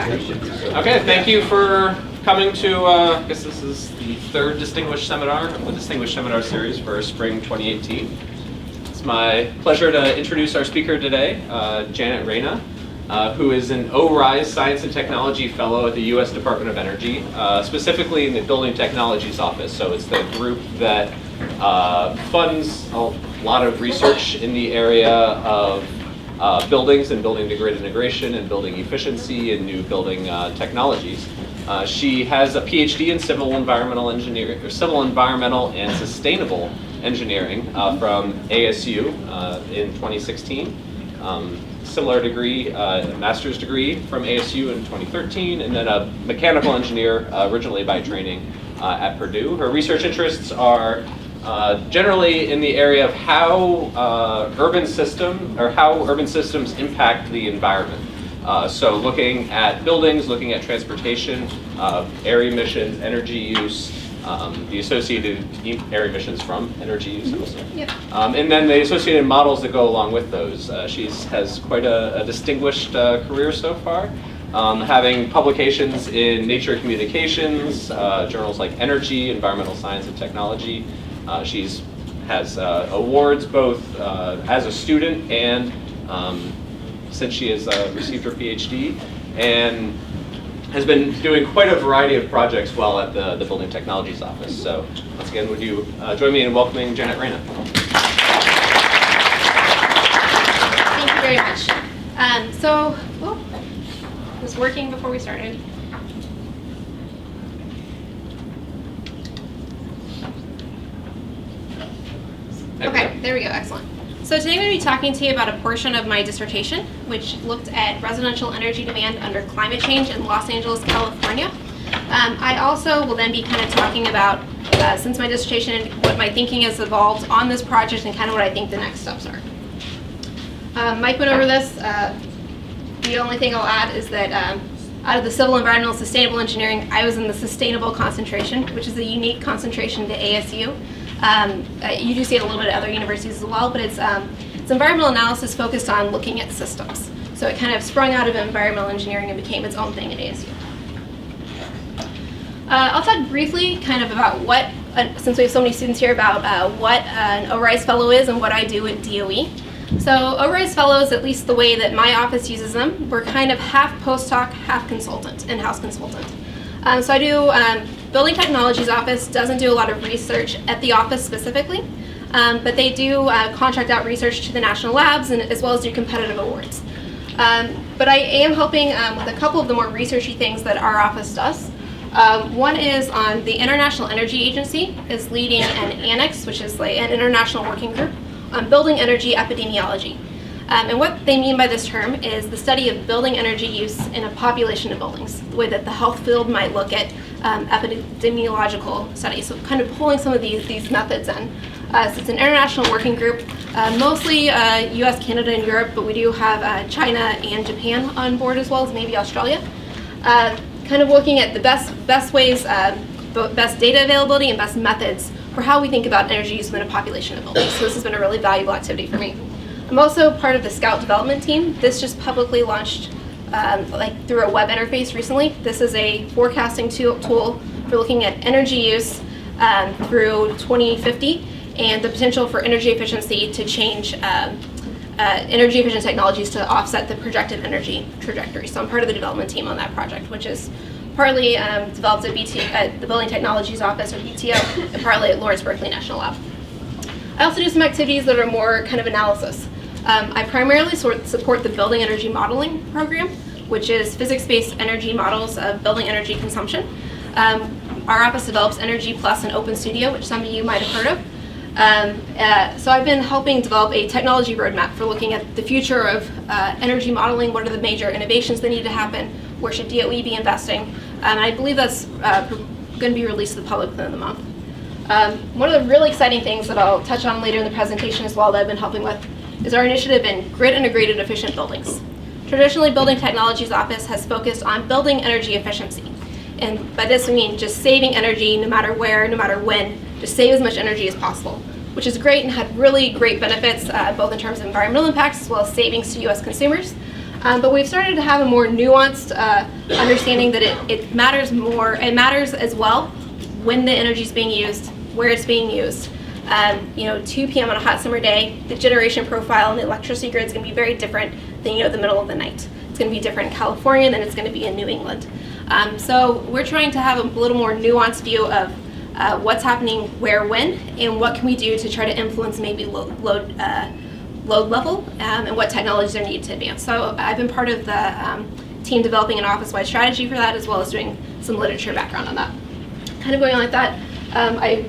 Okay, thank you for coming to, I guess this is the third Distinguished Seminar of the Distinguished Seminar Series for Spring 2018. It's my pleasure to introduce our speaker today, Janet Reyna, who is an ORISE Science and Technology Fellow at the U.S. Department of Energy, specifically in the Building Technologies Office. So it's the group that funds a lot of research in the area of buildings and building to grid integration and building efficiency and new building technologies. She has a PhD in civil environmental engineering, or civil environmental and sustainable engineering from ASU in 2016. Similar degree, a master's degree from ASU in 2013, and then a mechanical engineer originally by training at Purdue. Her research interests are generally in the area of how urban systems impact the environment. So looking at buildings, looking at transportation, air emissions, energy use, the associated air emissions from energy use also. Yep. And then the associated models that go along with those. She has quite a distinguished career so far, having publications in Nature Communications, journals like Energy, Environmental Science and Technology. She has awards both as a student and since she has received her PhD, and has been doing quite a variety of projects while at the Building Technologies Office. So once again, would you join me in welcoming Janet Reyna? Thank you very much. It was working before we started. Okay, there we go, excellent. So today I'm going to be talking to you about a portion of my dissertation, which looked at residential energy demand under climate change in Los Angeles, California. I also will then be kind of talking about, since my dissertation, what my thinking has evolved on this project and kind of what I think the next steps are. Mike went over this. The only thing I'll add is that out of the civil, environmental, sustainable engineering, I was in the sustainable concentration, which is a unique concentration to ASU. You do see it a little bit at other universities as well, but it's environmental analysis focused on looking at systems. So it kind of sprung out of environmental engineering and became its own thing at ASU. I'll talk briefly kind of about what, since we have so many students here, about what an ORISE Fellow is and what I do at DOE. So ORISE Fellows, at least the way that my office uses them, we're kind of half postdoc, half consultant, in-house consultant. So I do, Building Technologies Office doesn't do a lot of research at the office specifically, but they do contract out research to the national labs and as well as do competitive awards. But I am helping with a couple of the more researchy things that our office does. One is on the International Energy Agency is leading an annex, which is like an international working group on building energy epidemiology. And what they mean by this term is the study of building energy use in a population of buildings, the way that the health field might look at epidemiological studies. So kind of pulling some of these methods in. So it's an international working group, mostly US, Canada, and Europe, but we do have China and Japan on board as well as maybe Australia. Kind of looking at the best ways, best data availability and best methods for how we think about energy use within a population of buildings. So this has been a really valuable activity for me. I'm also part of the Scout development team. This just publicly launched through a web interface recently. This is a forecasting tool for looking at energy use through 2050 and the potential for energy efficiency to change energy efficient technologies to offset the projected energy trajectory. So I'm part of the development team on that project, which is partly developed at the Building Technologies Office, or BTO, and partly at Lawrence Berkeley National Lab. I also do some activities that are more kind of analysis. I primarily support the Building Energy Modeling program, which is physics-based energy models of building energy consumption. Our office develops Energy Plus and Open Studio, which some of you might have heard of. So I've been helping develop a technology roadmap for looking at the future of energy modeling. What are the major innovations that need to happen? Where should DOE be investing? And I believe that's going to be released to the public within the month. One of the really exciting things that I'll touch on later in the presentation as well that I've been helping with is our initiative in grid integrated efficient buildings. Traditionally, Building Technologies Office has focused on building energy efficiency. And by this we mean just saving energy no matter where, no matter when, just save as much energy as possible, which is great and had really great benefits both in terms of environmental impacts as well as savings to US consumers. But we've started to have a more nuanced understanding that it matters more. It matters as well when the energy is being used, where it's being used. 2 p.m. on a hot summer day, the generation profile in the electricity grid is going to be very different than the middle of the night. It's going to be different in California than it's going to be in New England. So we're trying to have a little more nuanced view of what's happening where, when, and what can we do to try to influence maybe load level and what technologies are needed to advance. So I've been part of the team developing an office-wide strategy for that, as well as doing some literature background on that. Kind of going on like that, I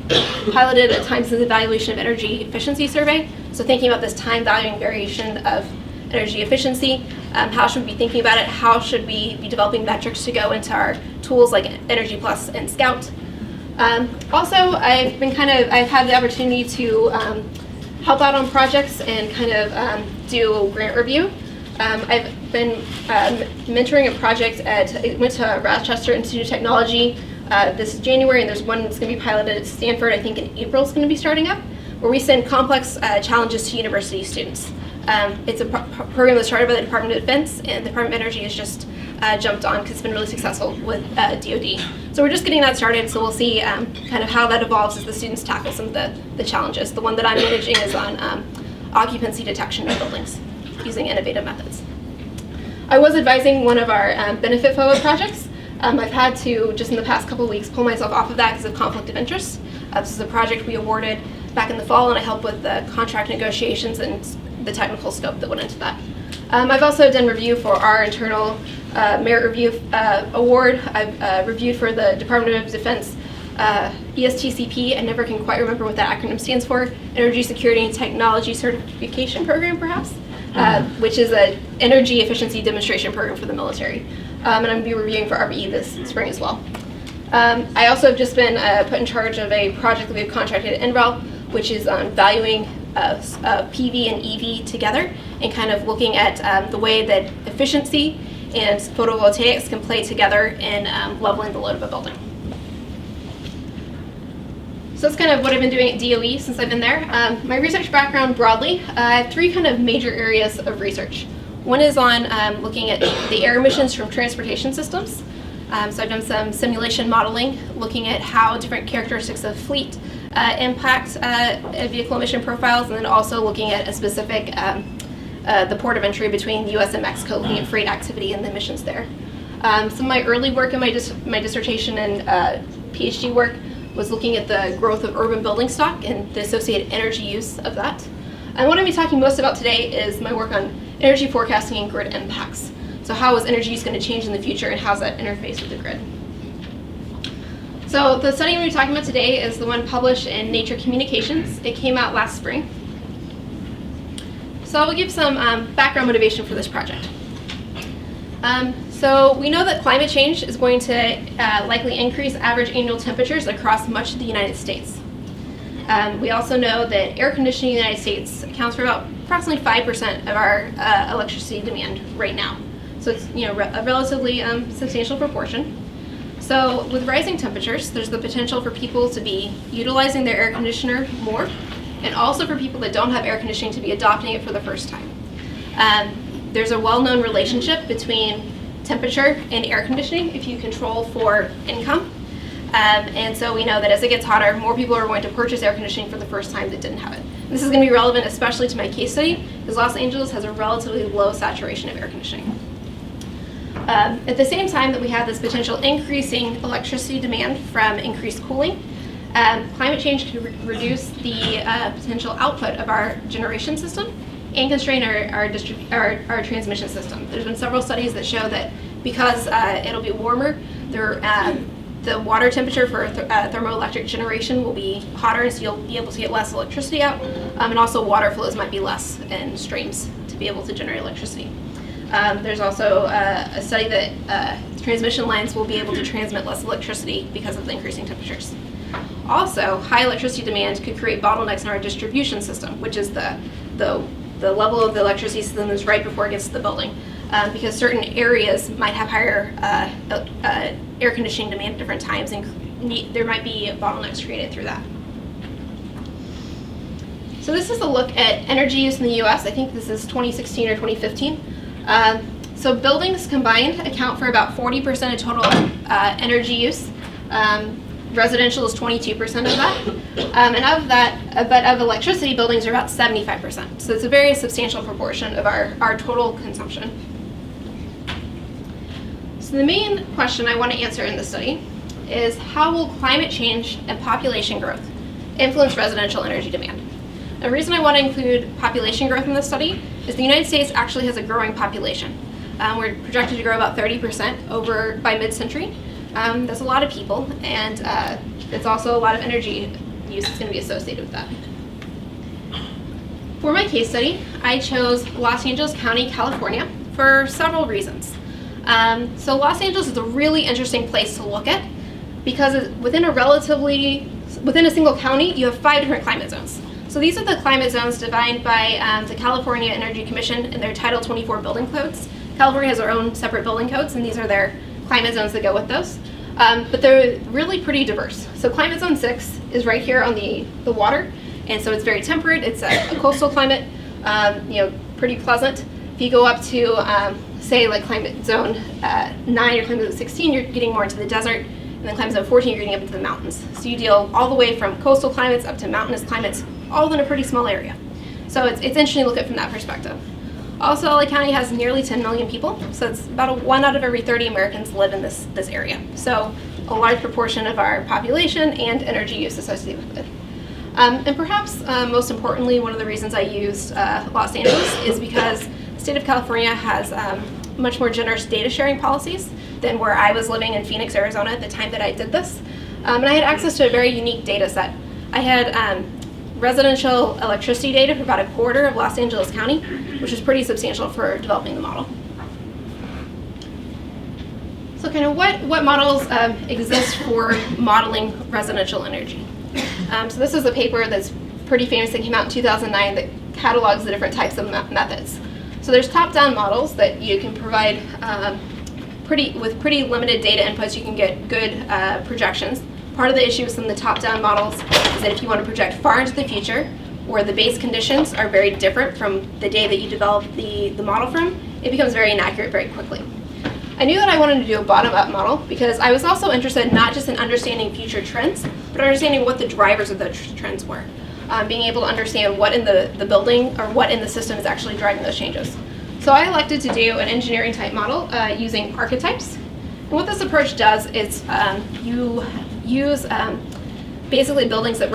piloted a time-sensitive evaluation of energy efficiency survey. So thinking about this time valuing variation of energy efficiency, how should we be thinking about it? How should we be developing metrics to go into our tools like Energy Plus and Scout? Also, I've had the opportunity to help out on projects and kind of do grant review. I've been mentoring a project went to Rochester Institute of Technology this January, and there's one that's going to be piloted at Stanford, I think in April is going to be starting up, where we send complex challenges to university students. It's a program that's started by the Department of Defense, and the Department of Energy has just jumped on because it's been really successful with DoD. So we're just getting that started, so we'll see kind of how that evolves as the students tackle some of the challenges. The one that I'm managing is on occupancy detection of buildings using innovative methods. I was advising one of our benefit forward projects. I've had to, just in the past couple of weeks, pull myself off of that because of conflict of interest. This is a project we awarded back in the fall, and I helped with the contract negotiations and the technical scope that went into that. I've also done review for our internal merit review award. I've reviewed for the Department of Defense ESTCP. I never can quite remember what that acronym stands for. Energy Security and Technology Certification Program, perhaps, which is an energy efficiency demonstration program for the military. And I'm going to be reviewing for RBE this spring as well. I also have just been put in charge of a project that we've contracted at NREL, which is on valuing PV and EV together and kind of looking at the way that efficiency and photovoltaics can play together in leveling the load of a building. So that's kind of what I've been doing at DOE since I've been there. My research background broadly, I have 3 kind of major areas of research. One is on looking at the air emissions from transportation systems. So I've done some simulation modeling, looking at how different characteristics of fleet impact vehicle emission profiles, and then also looking at a specific, the port of entry between the US and Mexico, looking at freight activity and the emissions there. Some of my early work in my dissertation and PhD work was looking at the growth of urban building stock and the associated energy use of that. And what I'm going to be talking most about today is my work on energy forecasting and grid impacts. So how is energy use going to change in the future, and how's that interface with the grid? So the study we're going to be talking about today is the one published in Nature Communications. It came out last spring. So I will give some background motivation for this project. So we know that climate change is going to likely increase average annual temperatures across much of the United States. We also know that air conditioning in the United States accounts for about approximately 5% of our electricity demand right now. So it's a relatively substantial proportion. So with rising temperatures, there's the potential for people to be utilizing their air conditioner more, and also for people that don't have air conditioning to be adopting it for the first time. There's a well-known relationship between temperature and air conditioning if you control for income. And so we know that as it gets hotter, more people are going to purchase air conditioning for the first time that didn't have it. And this is going to be relevant especially to my case study, because Los Angeles has a relatively low saturation of air conditioning. At the same time that we have this potential increasing electricity demand from increased cooling, climate change could reduce the potential output of our generation system and constrain our transmission system. There's been several studies that show that because it'll be warmer, the water temperature for thermoelectric generation will be hotter, and so you'll be able to get less electricity out, and also water flows might be less in streams to be able to generate electricity. There's also a study that transmission lines will be able to transmit less electricity because of the increasing temperatures. Also, high electricity demand could create bottlenecks in our distribution system, which is the level of the electricity system is right before it gets to the building, because certain areas might have higher air conditioning demand at different times, and there might be bottlenecks created through that. So this is a look at energy use in the US. I think this is 2016 or 2015. So buildings combined account for about 40% of total energy use. Residential is 22% of that. And of that, but of electricity, buildings are about 75%. So it's a very substantial proportion of our total consumption. So the main question I want to answer in this study is, how will climate change and population growth influence residential energy demand? The reason I want to include population growth in this study is the United States actually has a growing population. We're projected to grow about 30% over by mid-century. That's a lot of people, and it's also a lot of energy use that's going to be associated with that. For my case study, I chose Los Angeles County, California, for several reasons. So Los Angeles is a really interesting place to look at because within a single county, you have 5 different climate zones. So these are the climate zones defined by the California Energy Commission in their Title 24 building codes. California has their own separate building codes, and these are their climate zones that go with those. But they're really pretty diverse. So climate zone 6 is right here on the water, and so it's very temperate. It's a coastal climate, pretty pleasant. If you go up to, say, like climate zone 9 or climate zone 16, you're getting more into the desert, and then climate zone 14, you're getting up into the mountains. So you deal all the way from coastal climates up to mountainous climates, all in a pretty small area. So it's interesting to look at it from that perspective. Also, LA County has nearly 10 million people, so it's about 1 out of every 30 Americans live in this area. So a large proportion of our population and energy use associated with it. And perhaps most importantly, one of the reasons I used Los Angeles is because the state of California has much more generous data sharing policies than where I was living in Phoenix, Arizona at the time that I did this. And I had access to a very unique data set. I had residential electricity data for about 1/4 of Los Angeles County, which is pretty substantial for developing the model. So kind of what models exist for modeling residential energy? So this is a paper that's pretty famous that came out in 2009 that catalogs the different types of methods. So there's top-down models that you can provide with pretty limited data inputs, you can get good projections. Part of the issue with some of the top-down models is that if you want to project far into the future, where the base conditions are very different from the day that you develop the model from, it becomes very inaccurate very quickly. I knew that I wanted to do a bottom-up model because I was also interested not just in understanding future trends, but understanding what the drivers of those trends were. Being able to understand what in the building or what in the system is actually driving those changes. So I elected to do an engineering type model using archetypes. And what this approach does is you use basically buildings that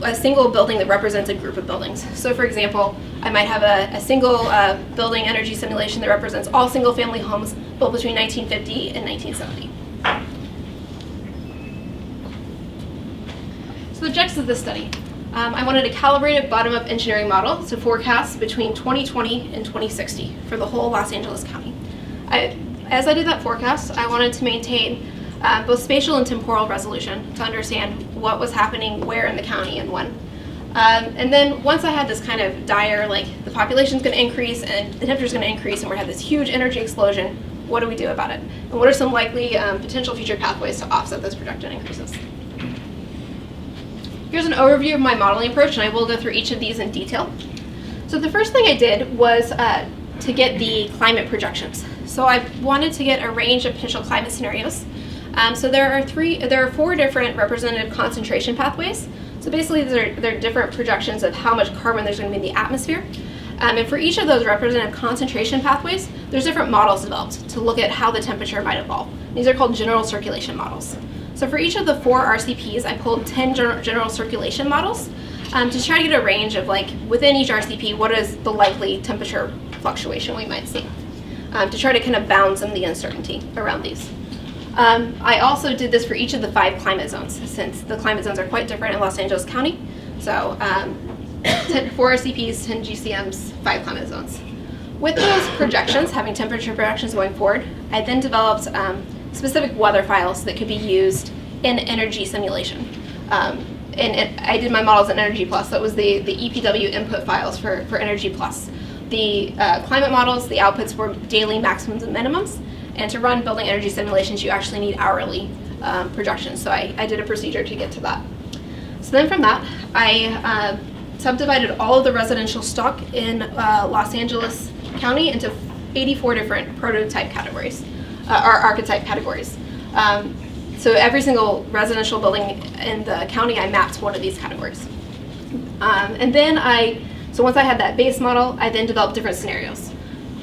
a single building that represents a group of buildings. So for example, I might have a single building energy simulation that represents all single family homes built between 1950 and 1970. So the objectives of this study. I wanted a calibrated bottom-up engineering model to forecast between 2020 and 2060 for the whole Los Angeles County. As I did that forecast, I wanted to maintain both spatial and temporal resolution to understand what was happening where in the county and when. And then once I had this kind of dire, like the population's going to increase and the temperature's going to increase and we're going to have this huge energy explosion, what do we do about it? And what are some likely potential future pathways to offset those projected increases? Here's an overview of my modeling approach, and I will go through each of these in detail. So the first thing I did was to get the climate projections. So I wanted to get a range of potential climate scenarios. So there are 4 different representative concentration pathways. So basically they're different projections of how much carbon there's going to be in the atmosphere. And for each of those representative concentration pathways, there's different models developed to look at how the temperature might evolve. These are called general circulation models. So for each of the 4 RCPs, I pulled 10 general circulation models to try to get a range of, like, within each RCP, what is the likely temperature fluctuation we might see, to try to kind of bound some of the uncertainty around these. I also did this for each of the 5 climate zones, since the climate zones are quite different in Los Angeles County. So 4 RCPs, 10 GCMs, 5 climate zones. With those projections, having temperature projections going forward, I then developed specific weather files that could be used in energy simulation. And I did my models in Energy Plus, so it was the EPW input files for Energy Plus. The climate models, the outputs were daily maximums and minimums, and to run building energy simulations, you actually need hourly projections, so I did a procedure to get to that. So then from that, I subdivided all of the residential stock in Los Angeles County into 84 different prototype categories, or archetype categories. So every single residential building in the county, I mapped one of these categories. And then so once I had that base model, I then developed different scenarios.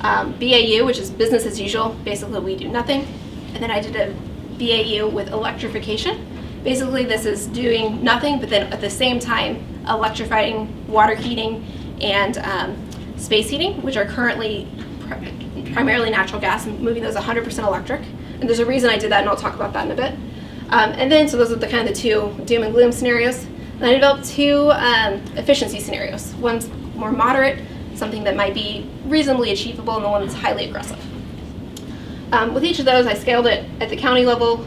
BAU, which is business as usual, basically we do nothing. And then I did a BAU with electrification. Basically this is doing nothing, but then at the same time electrifying water heating and space heating, which are currently primarily natural gas, and moving those 100% electric. And there's a reason I did that, and I'll talk about that in a bit. And then, so those are the kind of the two doom and gloom scenarios. And I developed two efficiency scenarios. One's more moderate, something that might be reasonably achievable, and the one that's highly aggressive. With each of those, I scaled it at the county level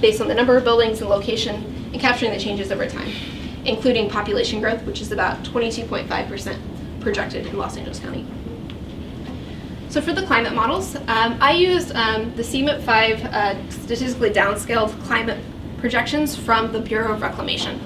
based on the number of buildings and location, and capturing the changes over time, including population growth, which is about 22.5% projected in Los Angeles County. So for the climate models, I used the CIVE statistically downscaled climate projections from the Bureau of Reclamation.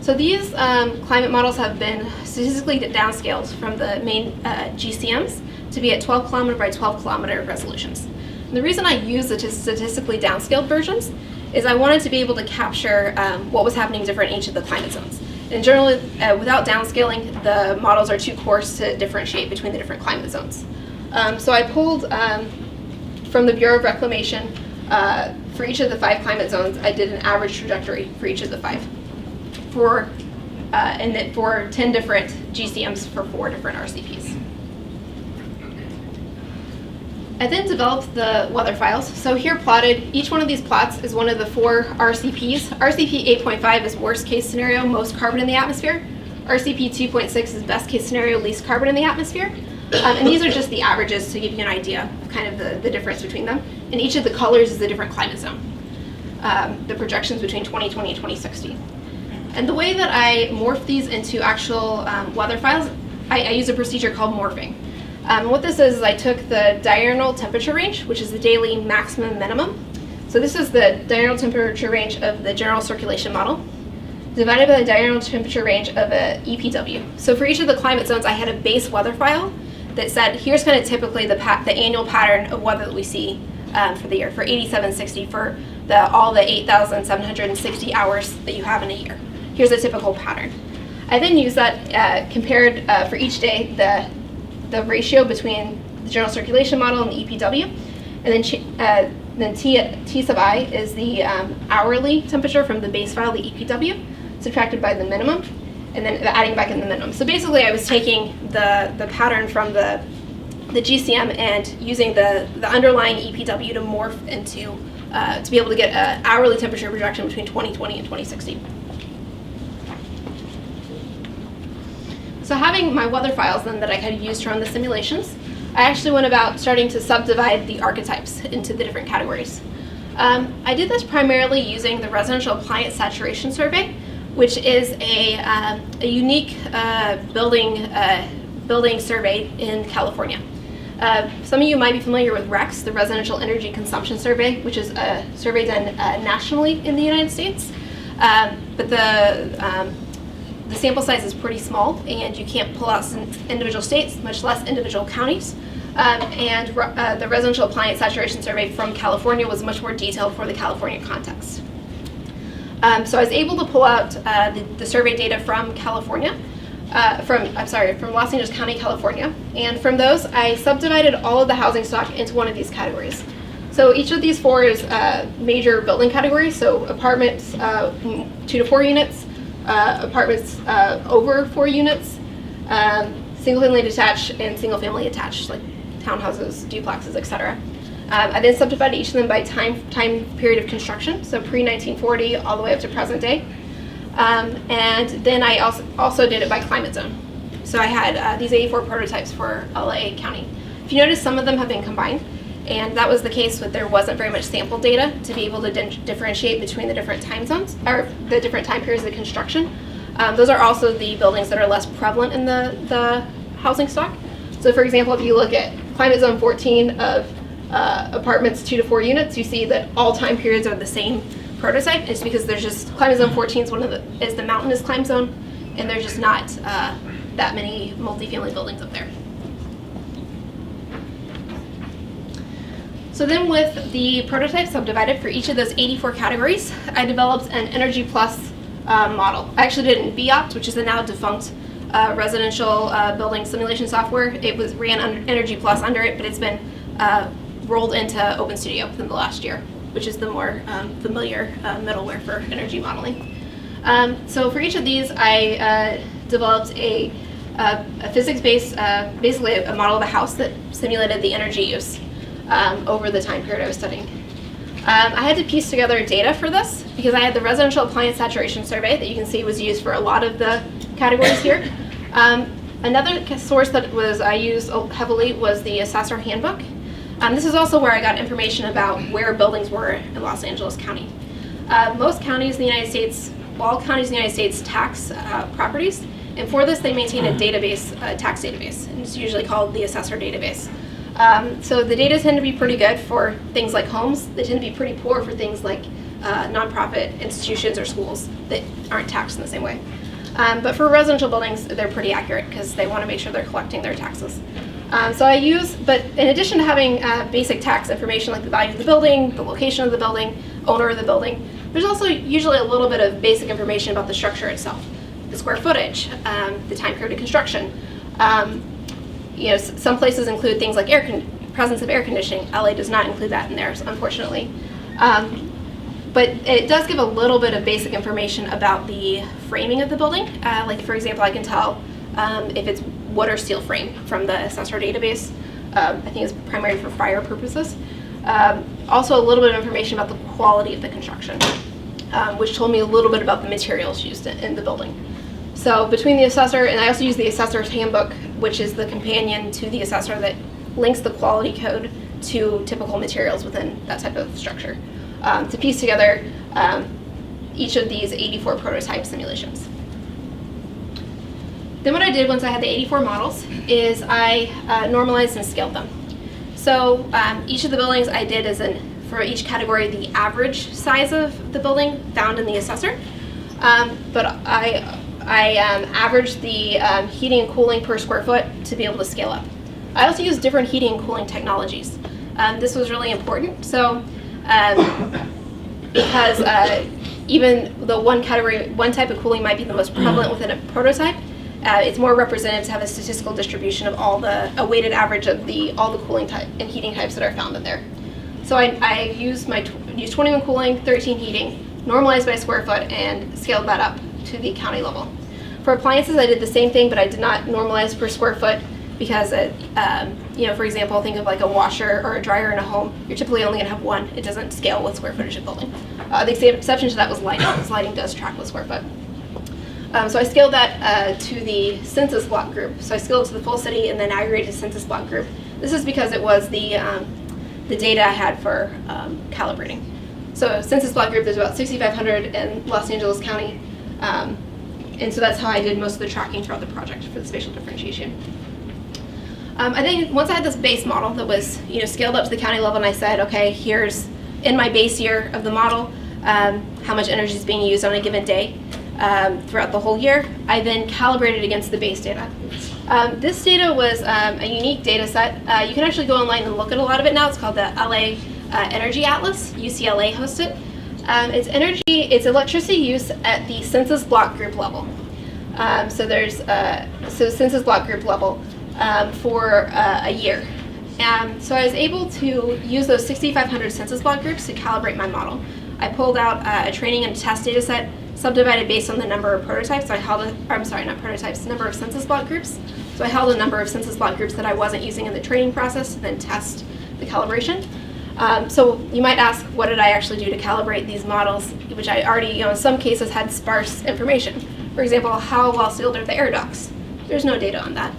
So these climate models have been statistically downscaled from the main GCMs to be at 12 kilometer by 12 kilometer resolutions. And the reason I use the statistically downscaled versions is I wanted to be able to capture what was happening different in each of the climate zones. And generally, without downscaling, the models are too coarse to differentiate between the different climate zones. So I pulled from the Bureau of Reclamation for each of the 5 climate zones. I did an average trajectory for each of the 5, and then for 10 different GCMs for 4 different RCPs. I then developed the weather files. So here plotted, each one of these plots is one of the 4 RCPs. RCP 8.5 is worst case scenario, most carbon in the atmosphere. RCP 2.6 is best case scenario, least carbon in the atmosphere. And these are just the averages to give you an idea of kind of the difference between them. And each of the colors is a different climate zone, the projections between 2020 and 2060. And the way that I morph these into actual weather files, I use a procedure called morphing. What this is I took the diurnal temperature range, which is the daily maximum minimum. So this is the diurnal temperature range of the general circulation model, divided by the diurnal temperature range of a EPW. So for each of the climate zones, I had a base weather file that said, here's kind of typically the annual pattern of weather that we see for the year, for 8760, for all the 8,760 hours that you have in a year. Here's a typical pattern. I then use that compared for each day the ratio between the general circulation model and the EPW, and then T sub I is the hourly temperature from the base file, the EPW, subtracted by the minimum, and then adding back in the minimum. So basically I was taking the pattern from the GCM and using the underlying EPW to morph into, to be able to get an hourly temperature projection between 2020 and 2060. So having my weather files then that I could use to run the simulations, I actually went about starting to subdivide the archetypes into the different categories. I did this primarily using the Residential Appliance Saturation Survey, which is a unique building survey in California. Some of you might be familiar with REX, the Residential Energy Consumption Survey, which is a survey done nationally in the United States. But the sample size is pretty small, and you can't pull out individual states, much less individual counties. And the Residential Appliance Saturation Survey from California was much more detailed for the California context. So I was able to pull out the survey data from California, from Los Angeles County, California. And from those, I subdivided all of the housing stock into one of these categories. So each of these 4 is major building categories. So apartments, 2 to 4 units, apartments over 4 units, single-family detached, and single-family attached, like townhouses, duplexes, etc. I then subdivided each of them by time period of construction, so pre-1940 all the way up to present day. And then I also did it by climate zone. So I had these 84 prototypes for LA County. If you notice, some of them have been combined, and that was the case when there wasn't very much sample data to be able to differentiate between the different time zones, or the different time periods of construction. Those are also the buildings that are less prevalent in the housing stock. So for example, if you look at climate zone 14 of apartments 2 to 4 units, you see that all time periods are the same prototype. It's because there's just, climate zone 14 is the mountainous climate zone, and there's just not that many multifamily buildings up there. So then with the prototypes subdivided for each of those 84 categories, I developed an Energy Plus model. I actually did it in BOPT, which is the now defunct residential building simulation software. It ran under Energy Plus under it, but it's been rolled into OpenStudio within the last year, which is the more familiar middleware for energy modeling. So for each of these, I developed a physics-based, basically a model of a house that simulated the energy use over the time period I was studying. I had to piece together data for this because I had the residential appliance saturation survey that you can see was used for a lot of the categories here. Another source that I used heavily was the assessor handbook. This is also where I got information about where buildings were in Los Angeles County. Most counties in the United States, all counties in the United States tax properties, and for this they maintain a database, tax database, and it's usually called the assessor database. So the data tend to be pretty good for things like homes. They tend to be pretty poor for things like nonprofit institutions or schools that aren't taxed in the same way. But for residential buildings, they're pretty accurate because they want to make sure they're collecting their taxes. So I use, but in addition to having basic tax information like the value of the building, the location of the building, owner of the building, there's also usually a little bit of basic information about the structure itself, the square footage, the time period of construction. Some places include things like presence of air conditioning. LA does not include that in theirs, unfortunately. But it does give a little bit of basic information about the framing of the building. Like for example, I can tell if it's wood or steel frame from the assessor database. I think it's primarily for fire purposes. Also a little bit of information about the quality of the construction, which told me a little bit about the materials used in the building. So between the assessor, and I also use the assessor's handbook, which is the companion to the assessor that links the quality code to typical materials within that type of structure, to piece together each of these 84 prototype simulations. Then what I did once I had the 84 models is I normalized and scaled them. So each of the buildings I did is for each category the average size of the building found in the assessor. But I averaged the heating and cooling per square foot to be able to scale up. I also used different heating and cooling technologies. This was really important. So because even though one type of cooling might be the most prevalent within a prototype, it's more representative to have a statistical distribution of a weighted average of all the cooling type and heating types that are found in there. So I used 21 cooling, 13 heating, normalized by square foot, and scaled that up to the county level. For appliances, I did the same thing, but I did not normalize per square foot because, for example, think of like a washer or a dryer in a home. You're typically only going to have one. It doesn't scale with square footage of building. The exception to that was lighting, because lighting does track with square foot. So I scaled that to the census block group. So I scaled it to the full city and then aggregated census block group. This is because it was the data I had for calibrating. So census block group, there's about 6,500 in Los Angeles County. And so that's how I did most of the tracking throughout the project for the spatial differentiation. I think once I had this base model that was scaled up to the county level, and I said, okay, here's in my base year of the model, how much energy is being used on a given day throughout the whole year. I then calibrated against the base data. This data was a unique data set. You can actually go online and look at a lot of it now. It's called the LA Energy Atlas. UCLA hosts it. It's electricity use at the census block group level. So census block group level for a year. So I was able to use those 6,500 census block groups to calibrate my model. I pulled out a training and test data set subdivided based on the number of prototypes. So number of census block groups. So I held a number of census block groups that I wasn't using in the training process to then test the calibration. So you might ask, what did I actually do to calibrate these models, which I already, in some cases had sparse information. For example, how well sealed are the air ducts? There's no data on that.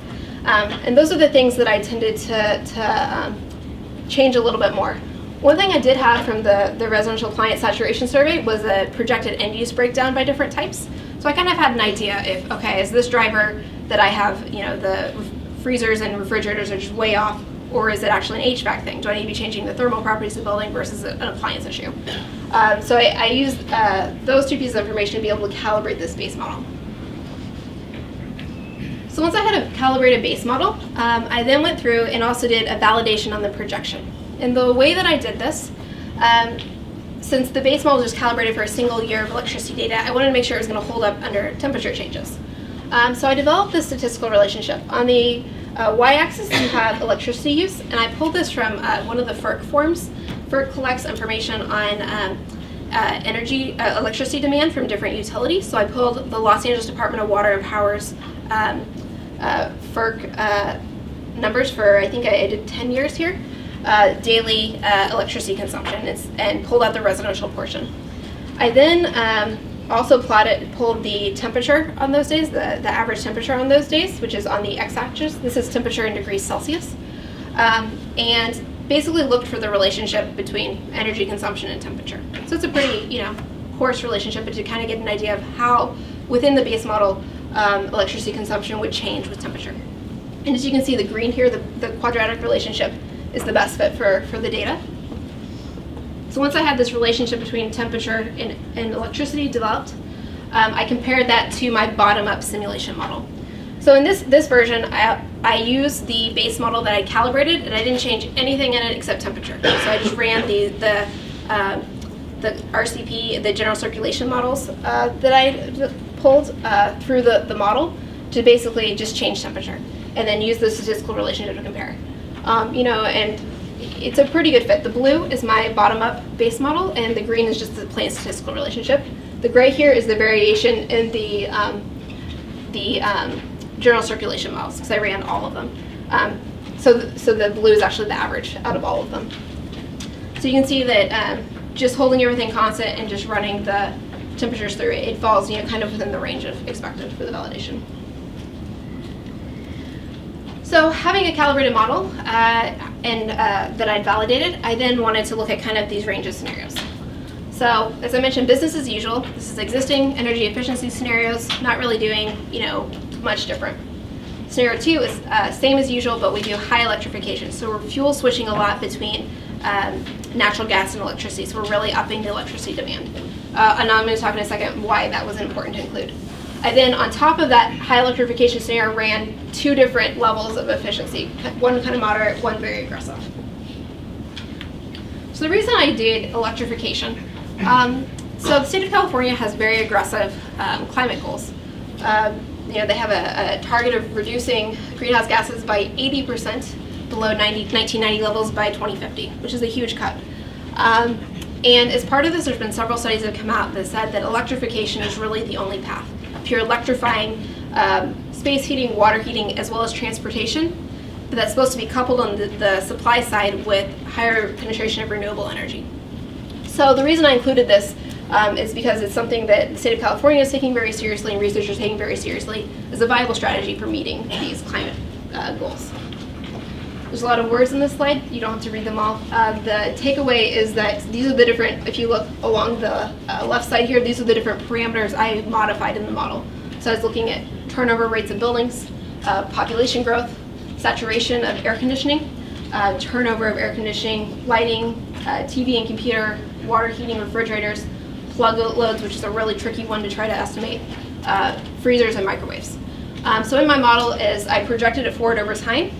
And those are the things that I tended to change a little bit more. One thing I did have from the residential appliance saturation survey was a projected end use breakdown by different types. So I kind of had an idea if, okay, is this driver that I have, the freezers and refrigerators are just way off, or is it actually an HVAC thing? Do I need to be changing the thermal properties of the building versus an appliance issue? So I used those two pieces of information to be able to calibrate this base model. So once I had a calibrated base model, I then went through and also did a validation on the projection. And the way that I did this, since the base model is just calibrated for a single year of electricity data, I wanted to make sure it was going to hold up under temperature changes. So I developed this statistical relationship. On the y-axis, you have electricity use, and I pulled this from one of the FERC forms. FERC collects information on electricity demand from different utilities. So I pulled the Los Angeles Department of Water and Power's FERC numbers for, I think I did 10 years here, daily electricity consumption, and pulled out the residential portion. I then also pulled the temperature on those days, the average temperature on those days, which is on the x-axis. This is temperature in degrees Celsius. And basically looked for the relationship between energy consumption and temperature. So it's a pretty, coarse relationship, but to kind of get an idea of how, within the base model, electricity consumption would change with temperature. And as you can see, the green here, the quadratic relationship, is the best fit for the data. So once I had this relationship between temperature and electricity developed, I compared that to my bottom-up simulation model. So in this version, I used the base model that I calibrated, and I didn't change anything in it except temperature. So I just ran the RCP, the general circulation models that I pulled through the model to basically just change temperature, and then use the statistical relationship to compare. And it's a pretty good fit. The blue is my bottom-up base model, and the green is just the plain statistical relationship. The gray here is the variation in the general circulation models, because I ran all of them. So the blue is actually the average out of all of them. So you can see that just holding everything constant and just running the temperatures through it falls kind of within the range of expected for the validation. So having a calibrated model that I'd validated, I then wanted to look at kind of these range of scenarios. So as I mentioned, business as usual. This is existing energy efficiency scenarios, not really doing much different. Scenario 2 is same as usual, but we do high electrification. So we're fuel switching a lot between natural gas and electricity. So we're really upping the electricity demand. And I'm going to talk in a second why that was important to include. I then, on top of that high electrification scenario, ran 2 different levels of efficiency. One kind of moderate, one very aggressive. So the reason I did electrification, so the state of California has very aggressive climate goals. They have a target of reducing greenhouse gases by 80% below 1990 levels by 2050, which is a huge cut. And as part of this, there's been several studies that have come out that said that electrification is really the only path. If you're electrifying space heating, water heating, as well as transportation, but that's supposed to be coupled on the supply side with higher penetration of renewable energy. So the reason I included this is because it's something that the state of California is taking very seriously, and researchers are taking very seriously as a viable strategy for meeting these climate goals. There's a lot of words in this slide. You don't have to read them all. The takeaway is that these are the different, if you look along the left side here, these are the different parameters I modified in the model. So I was looking at turnover rates of buildings, population growth, saturation of air conditioning, turnover of air conditioning, lighting, TV and computer, water heating, refrigerators, plug loads, which is a really tricky one to try to estimate, freezers and microwaves. So in my model is I projected it forward over time.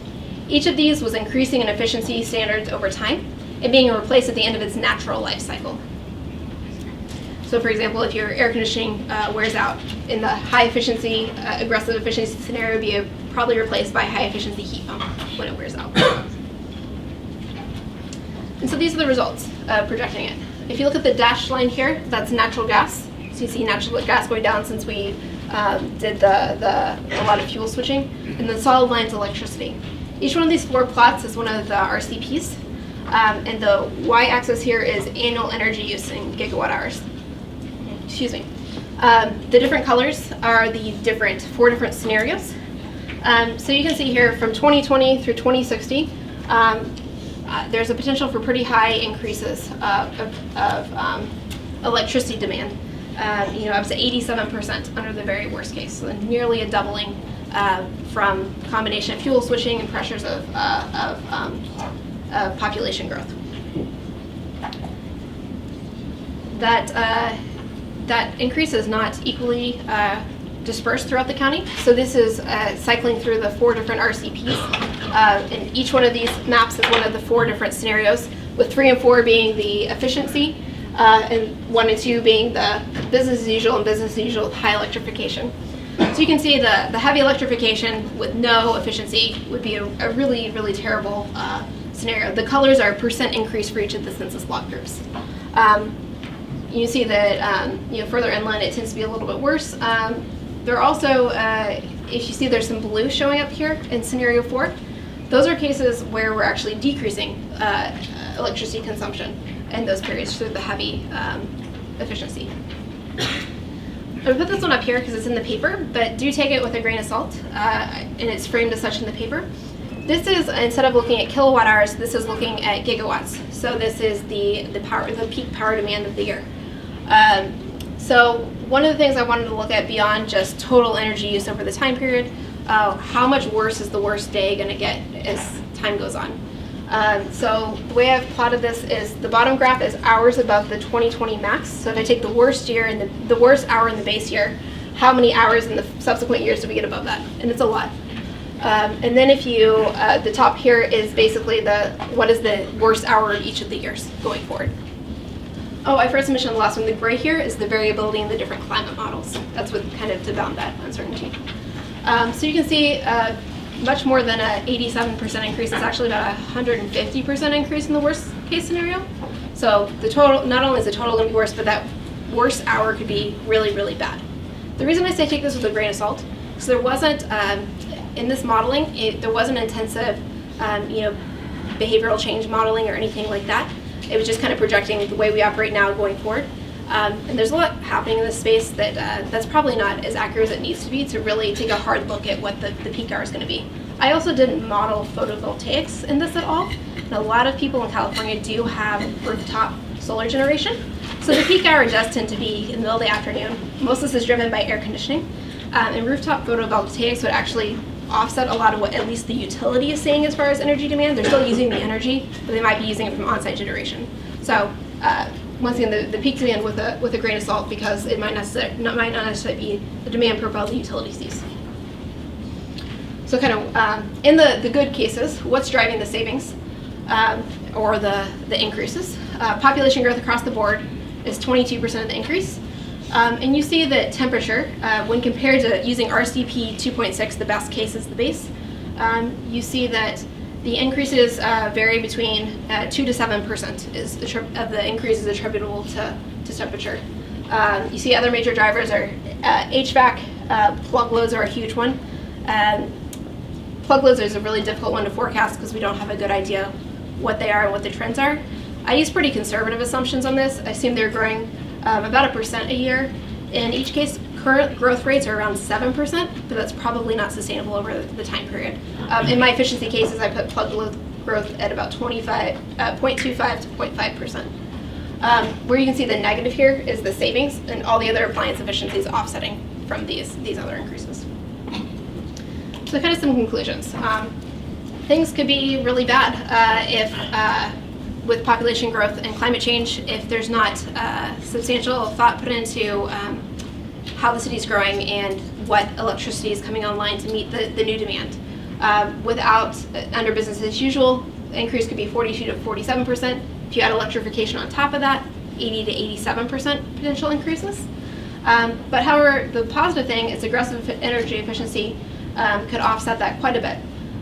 Each of these was increasing in efficiency standards over time and being replaced at the end of its natural life cycle. So for example, if your air conditioning wears out, in the high efficiency, aggressive efficiency scenario, it would be probably replaced by high efficiency heat pump when it wears out. And so these are the results of projecting it. If you look at the dashed line here, that's natural gas. So you see natural gas going down since we did a lot of fuel switching. And the solid line is electricity. Each one of these 4 plots is one of the RCPs. And the y-axis here is annual energy use in gigawatt hours. Excuse me. The different colors are the 4 different scenarios. So you can see here from 2020 through 2060, there's a potential for pretty high increases of electricity demand, up to 87% under the very worst case, so nearly a doubling from combination of fuel switching and pressures of population growth. That increase is not equally dispersed throughout the county. So this is cycling through the 4 different RCPs. And each one of these maps is one of the 4 different scenarios, with 3 and 4 being the efficiency, and 1 and 2 being the business as usual and business as usual with high electrification. So you can see the heavy electrification with no efficiency would be a really, really terrible scenario. The colors are percent increase for each of the census block groups. You see that further inland it tends to be a little bit worse. There are also, if you see there's some blue showing up here in scenario 4, those are cases where we're actually decreasing electricity consumption in those periods through the heavy efficiency. I put this one up here because it's in the paper, but do take it with a grain of salt, and it's framed as such in the paper. This is, instead of looking at kilowatt hours, this is looking at gigawatts. So this is the peak power demand of the year. So one of the things I wanted to look at beyond just total energy use over the time period, how much worse is the worst day going to get as time goes on? So the way I've plotted this is the bottom graph is hours above the 2020 max. So if I take the worst year and the worst hour in the base year, how many hours in the subsequent years do we get above that? And it's a lot. And then if you, the top here is basically what is the worst hour of each of the years going forward. Oh, I forgot to mention the last one. The gray here is the variability in the different climate models. That's what kind of to bound that uncertainty. So you can see much more than a 87% increase. It's actually about a 150% increase in the worst case scenario. So the total, not only is the total going to be worse, but that worst hour could be really, really bad. The reason I say take this with a grain of salt is there wasn't, in this modeling, there wasn't intensive, behavioral change modeling or anything like that. It was just kind of projecting the way we operate now going forward. And there's a lot happening in this space that that's probably not as accurate as it needs to be to really take a hard look at what the peak hour is going to be. I also didn't model photovoltaics in this at all. And a lot of people in California do have rooftop solar generation. So the peak hour does tend to be in the middle of the afternoon. Most of this is driven by air conditioning. And rooftop photovoltaics would actually offset a lot of what at least the utility is saying as far as energy demand. They're still using the energy, but they might be using it from on-site generation. So once again, the peak demand with a grain of salt, because it might not necessarily be the demand profile the utility sees. So kind of in the good cases, what's driving the savings or the increases? Population growth across the board is 22% of the increase. And you see that temperature, when compared to using RCP 2.6, the best case is the base, you see that the increases vary between 2 to 7% of the increase is attributable to temperature. You see other major drivers are HVAC, plug loads are a huge one. Plug loads is a really difficult one to forecast because we don't have a good idea what they are and what the trends are. I use pretty conservative assumptions on this. I assume they're growing about 1% a year. In each case, current growth rates are around 7%, but that's probably not sustainable over the time period. In my efficiency cases, I put plug load growth at about 0.25 to 0.5%. Where you can see the negative here is the savings, and all the other appliance efficiencies offsetting from these other increases. So kind of some conclusions. Things could be really bad if with population growth and climate change, if there's not substantial thought put into how the city's growing and what electricity is coming online to meet the new demand. Under business as usual, the increase could be 42 to 47%. If you add electrification on top of that, 80 to 87% potential increases. But however, the positive thing is aggressive energy efficiency could offset that quite a bit.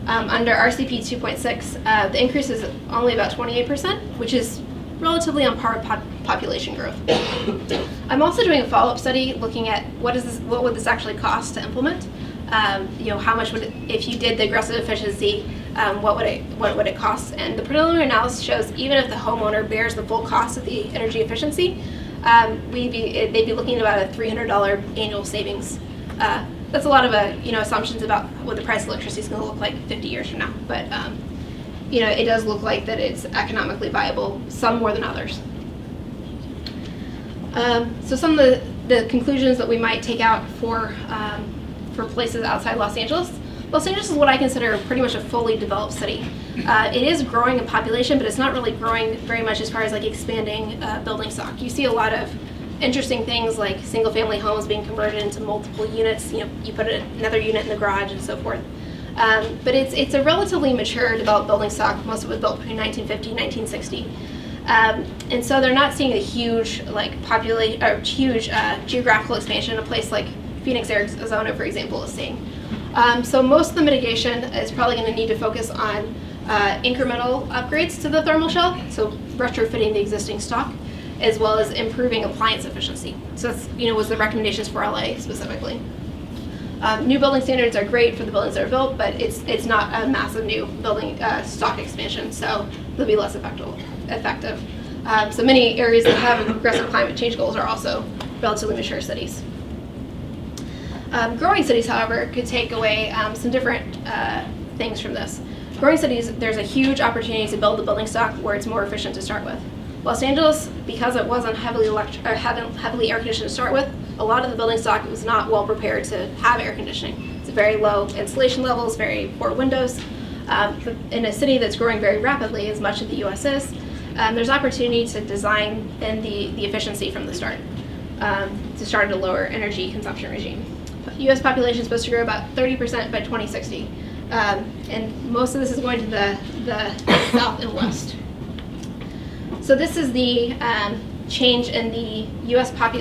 Under RCP 2.6, the increase is only about 28%, which is relatively on par with population growth. I'm also doing a follow-up study looking at what would this actually cost to implement. How much would it, if you did the aggressive efficiency, what would it cost? And the preliminary analysis shows even if the homeowner bears the full cost of the energy efficiency, they'd be looking at about a $300 annual savings. That's a lot of assumptions about what the price of electricity is going to look like 50 years from now. But it does look like that it's economically viable, some more than others. So some of the conclusions that we might take out for places outside Los Angeles. Los Angeles is what I consider pretty much a fully developed city. It is growing in population, but it's not really growing very much as far as like expanding building stock. You see a lot of interesting things like single-family homes being converted into multiple units. You put another unit in the garage and so forth. But it's a relatively mature developed building stock. Most of it was built between 1950 and 1960. And so they're not seeing a huge geographical expansion in a place like Phoenix, Arizona, for example, is seeing. So most of the mitigation is probably going to need to focus on incremental upgrades to the thermal shell, so retrofitting the existing stock, as well as improving appliance efficiency. So that's was the recommendations for LA specifically. New building standards are great for the buildings that are built, but it's not a massive new building stock expansion, so they'll be less effective. So many areas that have aggressive climate change goals are also relatively mature cities. Growing cities, however, could take away some different things from this. Growing cities, there's a huge opportunity to build the building stock where it's more efficient to start with. Los Angeles, because it wasn't heavily air conditioned to start with, a lot of the building stock was not well prepared to have air conditioning. It's very low insulation levels, very poor windows. In a city that's growing very rapidly, as much of the U.S. is, there's opportunity to design in the efficiency from the start, to start a lower energy consumption regime. U.S. population is supposed to grow about 30% by 2060, and most of this is going to the south and west. So this is the change in the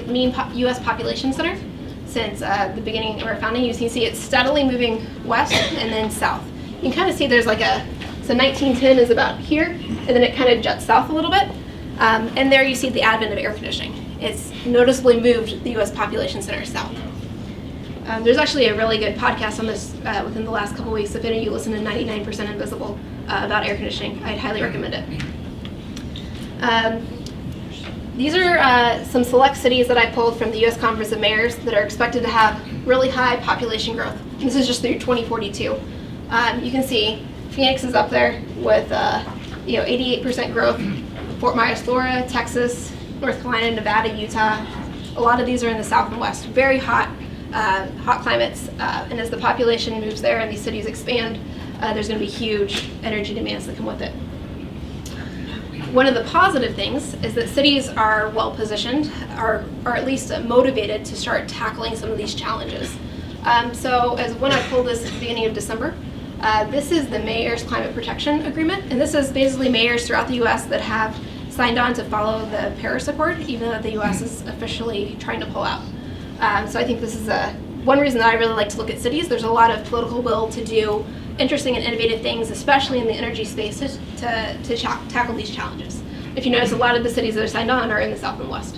mean U.S. population center since the beginning of our founding. You can see it's steadily moving west and then south. You can kind of see there's like so 1910 is about here, and then it kind of juts south a little bit. And there you see the advent of air conditioning. It's noticeably moved the U.S. population center south. There's actually a really good podcast on this within the last couple weeks. If any of you listen to 99% Invisible about air conditioning, I'd highly recommend it. These are some select cities that I pulled from the U.S. Conference of Mayors that are expected to have really high population growth. This is just through 2042. You can see Phoenix is up there with 88% growth. Fort Myers, Florida, Texas, North Carolina, Nevada, Utah. A lot of these are in the south and west. Very hot climates. And as the population moves there and these cities expand, there's going to be huge energy demands that come with it. One of the positive things is that cities are well positioned, or at least motivated to start tackling some of these challenges. So as when I pulled this at the beginning of December, this is the Mayor's Climate Protection Agreement, and this is basically mayors throughout the U.S. that have signed on to follow the Paris Accord, even though the U.S. is officially trying to pull out. So I think this is one reason that I really like to look at cities. There's a lot of political will to do interesting and innovative things, especially in the energy space, to tackle these challenges. If you notice, a lot of the cities that are signed on are in the south and west.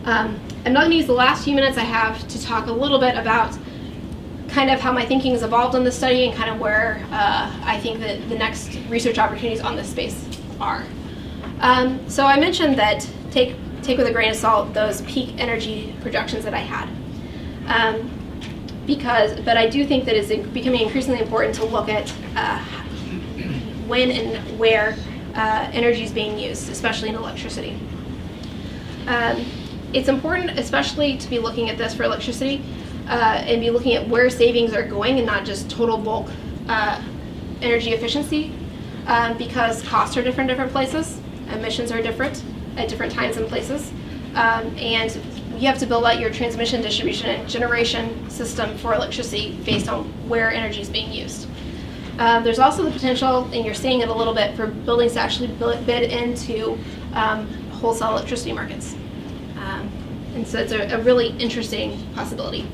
I'm not going to use the last few minutes I have to talk a little bit about kind of how my thinking has evolved on this study and kind of where I think that the next research opportunities on this space are. So I mentioned that take with a grain of salt those peak energy projections that I had. But I do think that it's becoming increasingly important to look at when and where energy is being used, especially in electricity. It's important, especially to be looking at this for electricity and be looking at where savings are going and not just total bulk energy efficiency, because costs are different in different places, emissions are different at different times and places, and you have to build out your transmission, distribution, and generation system for electricity based on where energy is being used. There's also the potential, and you're seeing it a little bit, for buildings to actually bid into wholesale electricity markets. And so it's a really interesting possibility.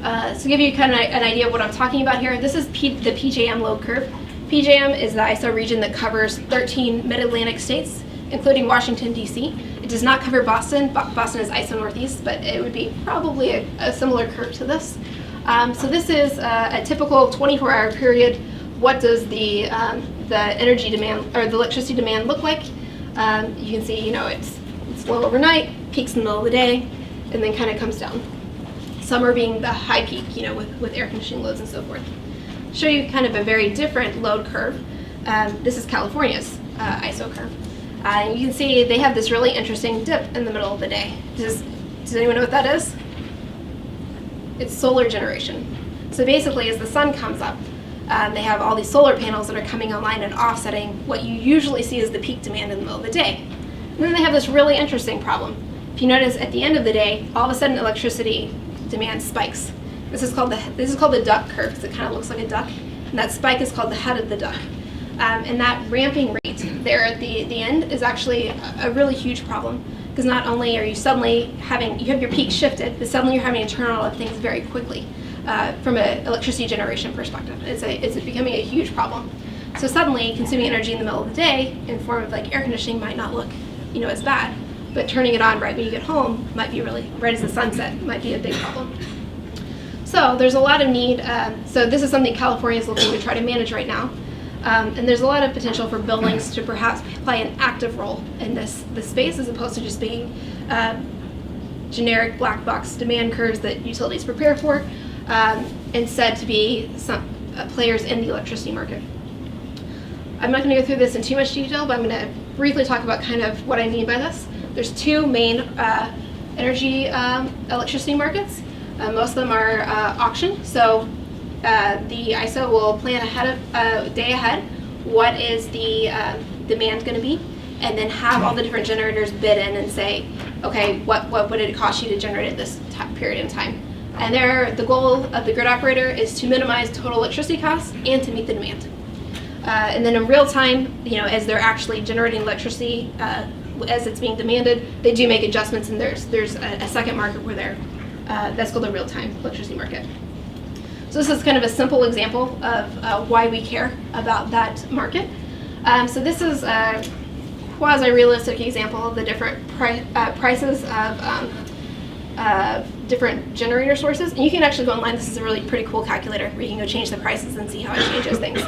So to give you kind of an idea of what I'm talking about here, this is the PJM load curve. PJM is the ISO region that covers 13 mid-Atlantic states, including Washington, D.C. It does not cover Boston. Boston is ISO Northeast, but it would be probably a similar curve to this. So this is a typical 24-hour period. What does the energy demand or the electricity demand look like? You can see, it's low overnight, peaks in the middle of the day, and then kind of comes down. Summer being the high peak, with air conditioning loads and so forth. Show you kind of a very different load curve. This is California's ISO curve. You can see they have this really interesting dip in the middle of the day. Does anyone know what that is? It's solar generation. So basically, as the sun comes up, they have all these solar panels that are coming online and offsetting what you usually see as the peak demand in the middle of the day. And then they have this really interesting problem. If you notice, at the end of the day, all of a sudden electricity demand spikes. This is called the duck curve because it kind of looks like a duck, and that spike is called the head of the duck. And that ramping rate there at the end is actually a really huge problem, because not only are you suddenly you have your peak shifted, but suddenly you're having to turn on all of things very quickly from an electricity generation perspective. It's becoming a huge problem. So suddenly consuming energy in the middle of the day in the form of like air conditioning might not look as bad, but turning it on right when you get home might be right as the sun set might be a big problem. So there's a lot of need. So this is something California is looking to try to manage right now. And there's a lot of potential for buildings to perhaps play an active role in this space, as opposed to just being generic black box demand curves that utilities prepare for, instead to be some players in the electricity market. I'm not going to go through this in too much detail, but I'm going to briefly talk about kind of what I mean by this. There's two main energy electricity markets. Most of them are auction. So the ISO will plan day ahead what is the demand going to be, and then have all the different generators bid in and say, okay, what would it cost you to generate at this period in time? And the goal of the grid operator is to minimize total electricity costs and to meet the demand. And then in real time, as they're actually generating electricity as it's being demanded, they do make adjustments, and there's a second market where that's called the real-time electricity market. So this is kind of a simple example of why we care about that market. So this is a quasi-realistic example of the different prices of different generator sources. And you can actually go online. This is a really pretty cool calculator where you can go change the prices and see how it changes things.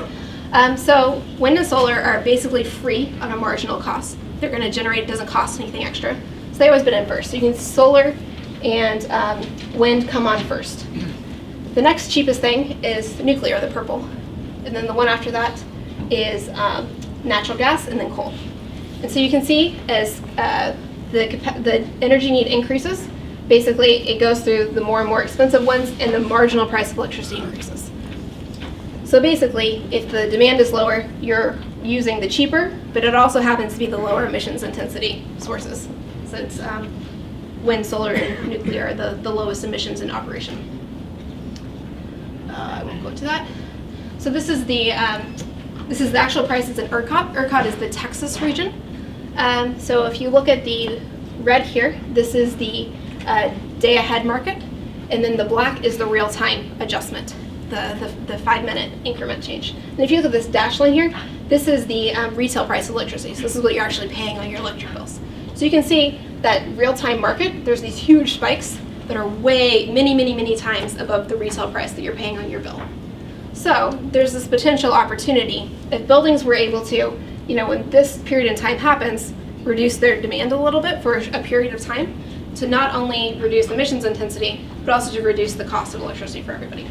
So wind and solar are basically free on a marginal cost. They're going to generate, it doesn't cost anything extra. So they've always been inverse. So you can solar and wind come on first. The next cheapest thing is nuclear, the purple. And then the one after that is natural gas, and then coal. And so you can see as the energy need increases, basically it goes through the more and more expensive ones, and the marginal price of electricity increases. So basically, if the demand is lower, you're using the cheaper, but it also happens to be the lower emissions intensity sources, since wind, solar, and nuclear are the lowest emissions in operation. I won't go into that. So this is the actual prices in ERCOT. ERCOT is the Texas region. So if you look at the red here, this is the day ahead market, and then the black is the real time adjustment, the 5-minute increment change. And if you look at this dashed line here, this is the retail price of electricity. So this is what you're actually paying on your electric bills. So you can see that real time market, there's these huge spikes that are way many times above the retail price that you're paying on your bill. So there's this potential opportunity if buildings were able to, when this period in time happens, reduce their demand a little bit for a period of time, to not only reduce emissions intensity, but also to reduce the cost of electricity for everybody.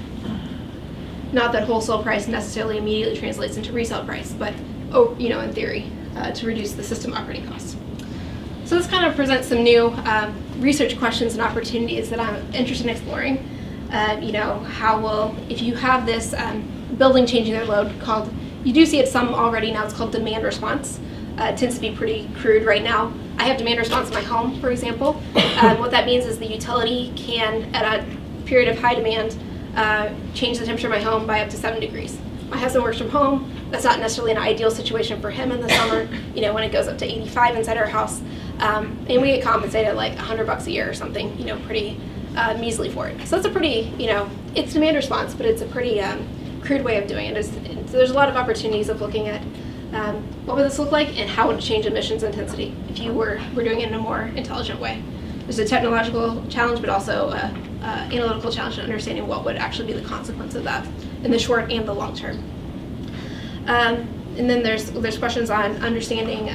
Not that wholesale price necessarily immediately translates into resale price, but in theory, to reduce the system operating costs. So this kind of presents some new research questions and opportunities that I'm interested in exploring. If you have this building changing their load you do see it some already now, it's called demand response. It tends to be pretty crude right now. I have demand response in my home, for example. What that means is the utility can, at a period of high demand, change the temperature of my home by up to 7 degrees. My husband works from home. That's not necessarily an ideal situation for him in the summer, when it goes up to 85 inside our house. And we get compensated like $100 a year or something, pretty measly for it. So that's a pretty, it's demand response, but it's a pretty crude way of doing it. So there's a lot of opportunities of looking at what would this look like and how would it change emissions intensity if you were doing it in a more intelligent way. There's a technological challenge, but also analytical challenge in understanding what would actually be the consequence of that in the short and the long term. And then there's questions on understanding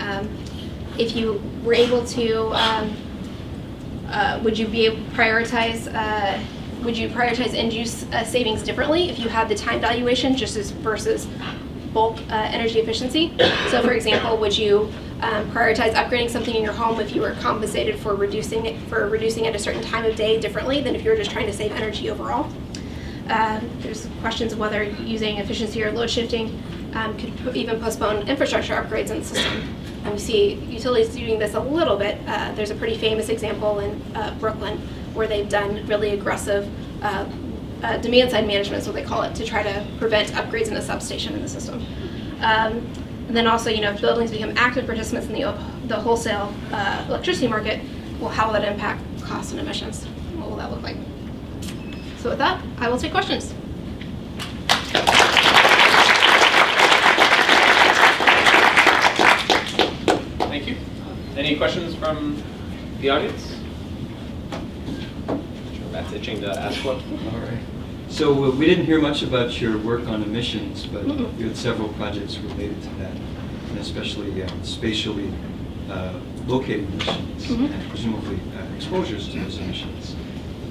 if you were able to, would you prioritize end-use savings differently if you had the time valuation versus bulk energy efficiency? So, for example, would you prioritize upgrading something in your home if you were compensated for reducing it at a certain time of day differently than if you were just trying to save energy overall? There's questions of whether using efficiency or load shifting could even postpone infrastructure upgrades in the system. And we see utilities doing this a little bit. There's a pretty famous example in Brooklyn where they've done really aggressive demand side management is what they call it, to try to prevent upgrades in a substation in the system. And then also, if buildings become active participants in the wholesale electricity market, well, how will that impact costs and emissions? What will that look like? So with that, I will take questions. Thank you. Any questions from the audience? Matt's itching to ask one. All right. So we didn't hear much about your work on emissions, but you had several projects related to that, and especially spatially located emissions and presumably exposures to those emissions.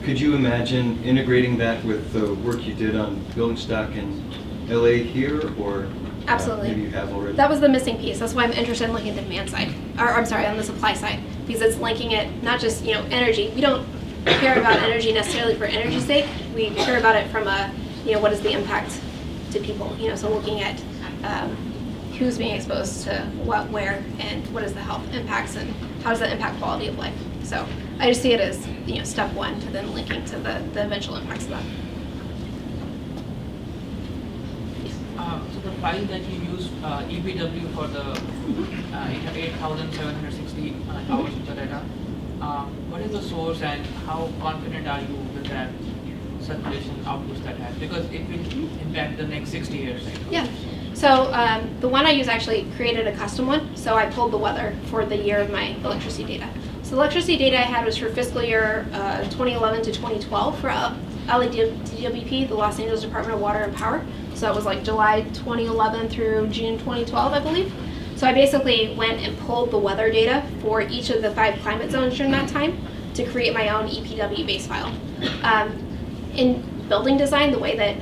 Could you imagine integrating that with the work you did on building stock in LA here, or Absolutely. Maybe you have already? That was the missing piece. That's why I'm interested in looking at the demand side, or I'm sorry, on the supply side, because it's linking it not just energy. We don't care about energy necessarily for energy's sake. We care about it from a what is the impact to people. So looking at who's being exposed to what, where, and what is the health impacts, and how does that impact quality of life. So I just see it as step one to then linking to the eventual impacts of that. So the file that you use, EPW for the 8,760 hours of the data, what is the source and how confident are you with that circulation outputs that has? Because it will impact the next 60 years. Right? Yeah. So the one I use actually created a custom one. So I pulled the weather for the year of my electricity data. So the electricity data I had was for fiscal year 2011 to 2012 for LADWP, the Los Angeles Department of Water and Power. So that was like July 2011 through June 2012, I believe. So I basically went and pulled the weather data for each of the 5 climate zones during that time to create my own EPW base file. In building design, the way that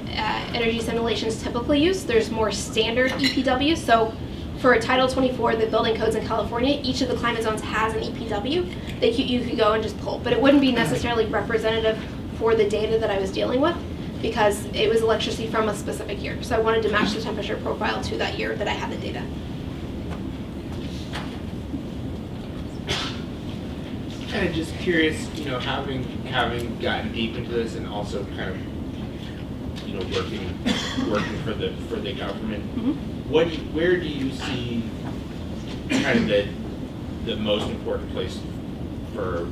energy simulations typically use, there's more standard EPW. So for Title 24, the building codes in California, each of the climate zones has an EPW that you could go and just pull. But it wouldn't be necessarily representative for the data that I was dealing with, because it was electricity from a specific year. So I wanted to match the temperature profile to that year that I had the data. Kind of just curious, having gotten deep into this and also kind of, working for the government. Where do you see kind of the most important place for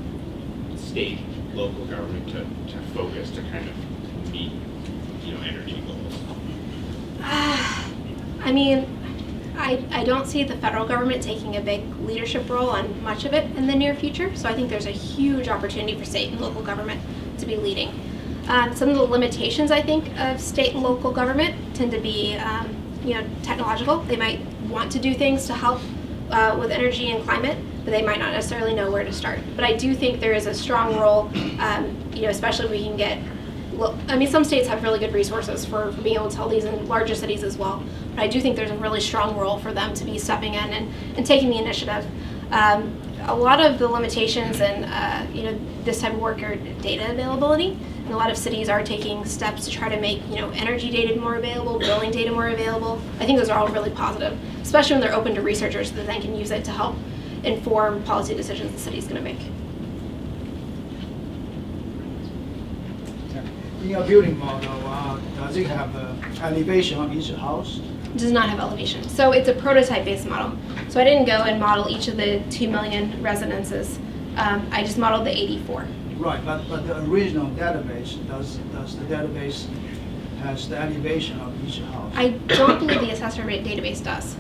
state, local government to focus to kind of meet, energy goals? I mean, I don't see the federal government taking a big leadership role on much of it in the near future. So I think there's a huge opportunity for state and local government to be leading. Some of the limitations, I think, of state and local government tend to be, technological. They might want to do things to help with energy and climate, but they might not necessarily know where to start. But I do think there is a strong role, especially if we can get, some states have really good resources for being able to tell these in larger cities as well. But I do think there's a really strong role for them to be stepping in and taking the initiative. A lot of the limitations and this type of work are data availability. And a lot of cities are taking steps to try to make energy data more available, building data more available. I think those are all really positive, especially when they're open to researchers that then can use it to help inform policy decisions the city's going to make. In your building model, does it have elevation on each house? It does not have elevation. So it's a prototype-based model. So I didn't go and model each of the 2 million residences. I just modeled the 84. Right, but the original database, does the database has the elevation of each house? I don't believe the assessor rate database does.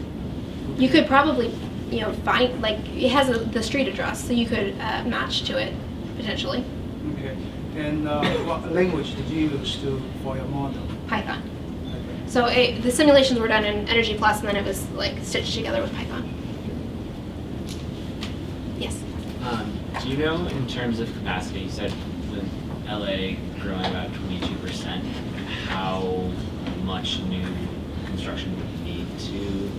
You could probably, find, it has the street address, so you could match to it, potentially. Okay, and what language did you use for your model? Python. Okay. So the simulations were done in Energy Plus, and then it was stitched together with Python. Yes. Do you know, in terms of capacity, you said with LA growing about 22%, how much new construction would you need to?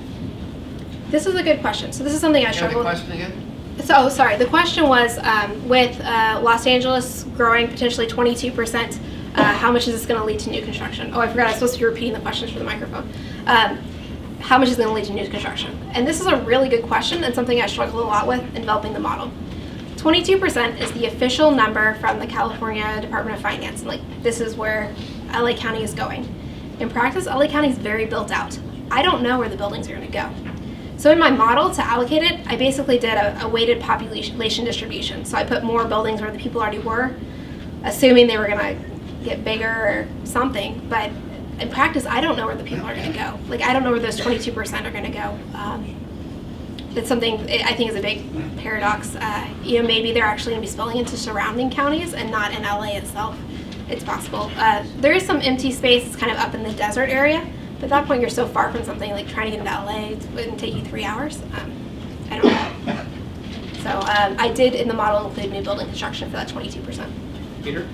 This is a good question. So this is something I Can I have struggled the with. question again? So, sorry, the question was with Los Angeles growing potentially 22%, how much is this going to lead to new construction? Oh, I forgot, I was supposed to be repeating the questions for the microphone. how much is going to lead to new construction? And this is a really good question and something I struggled a lot with in developing the model. 22% is the official number from the California Department of Finance. Like, this is where LA County is going. In practice, LA County is very built out. I don't know where the buildings are going to go. So in my model, to allocate it, I basically did a weighted population distribution. So I put more buildings where the people already were, assuming they were going to get bigger or something. But in practice, I don't know where the people are going to go. Like, I don't know where those 22% are going to go. It's something I think is a big paradox. Maybe they're actually going to be spilling into surrounding counties and not in LA itself. It's possible. There is some empty space. It's kind of up in the desert area. But at that point, you're so far from something, like trying to get into LA, it wouldn't take you 3 hours. I don't know. So I did, in the model, include new building construction for that 22%. Peter?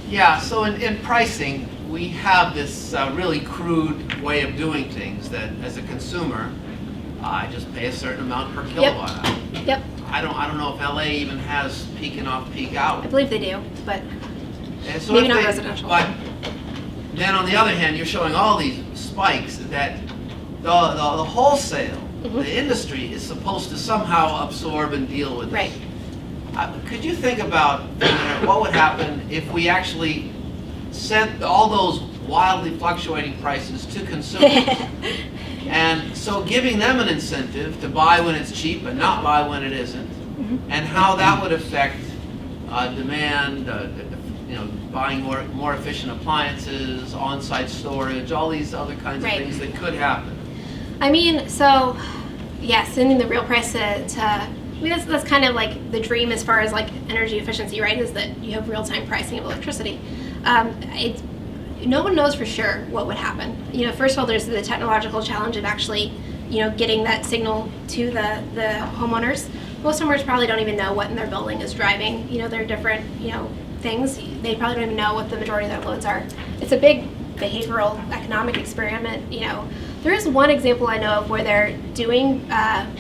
Yeah, so in pricing, we have this really crude way of doing things that, as a consumer, I just pay a certain amount per kilowatt hour. Yep, I don't know if LA even has peak and off-peak hours. I believe they do, but And so maybe if not they- residential. But then on the other hand, you're showing all these spikes that the wholesale, Mhm. the industry is supposed to somehow absorb and deal with. Right. Could you think about what would happen if we actually sent all those wildly fluctuating prices to consumers? And so giving them an incentive to buy when it's cheap and not buy when it isn't, and how that would affect demand, buying more efficient appliances, on-site storage, all these other kinds of Right. things that could happen. I mean, so, yeah, sending the real price I mean, that's kind of like the dream as far as like energy efficiency, right? Is that you have real-time pricing of electricity. No one knows for sure what would happen. First of all, there's the technological challenge of actually, getting that signal to the homeowners. Most homeowners probably don't even know what in their building is driving, their different, things. They probably don't even know what the majority of their loads are. It's a big behavioral economic experiment. There is one example I know of where they're doing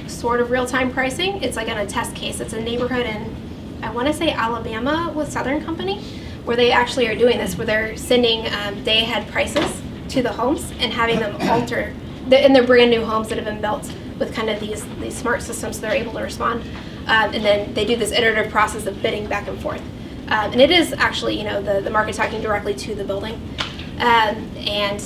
sort of real-time pricing. It's like on a test case. It's a neighborhood in, I want to say, Alabama with Southern Company, where they actually are doing this, where they're sending day-ahead prices to the homes and having them alter in their brand new homes that have been built with kind of these smart systems, so they're able to respond. And then they do this iterative process of bidding back and forth. And it is actually, the market talking directly to the building. And,